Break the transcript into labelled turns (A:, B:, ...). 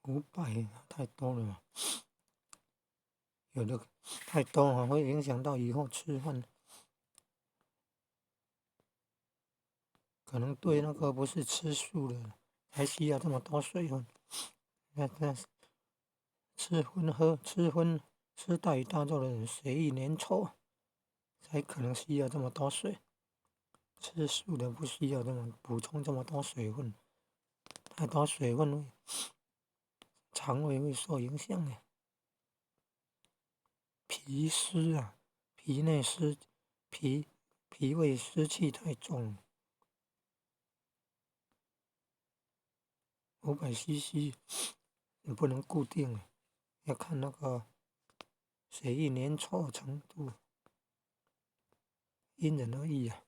A: 500太多了嘛，有的太多啊，会影响到以后吃饭，可能对那个不是吃素的才需要这么多水分。那吃大鱼大肉的人，血液粘稠，才可能需要这么多水。吃素的不需要补充这么多水分，太多水分肠胃会受影响的。脾湿啊，脾内湿，脾胃湿气太重500cc 你不能固定，要看那个血液粘稠程度，因人而异啊。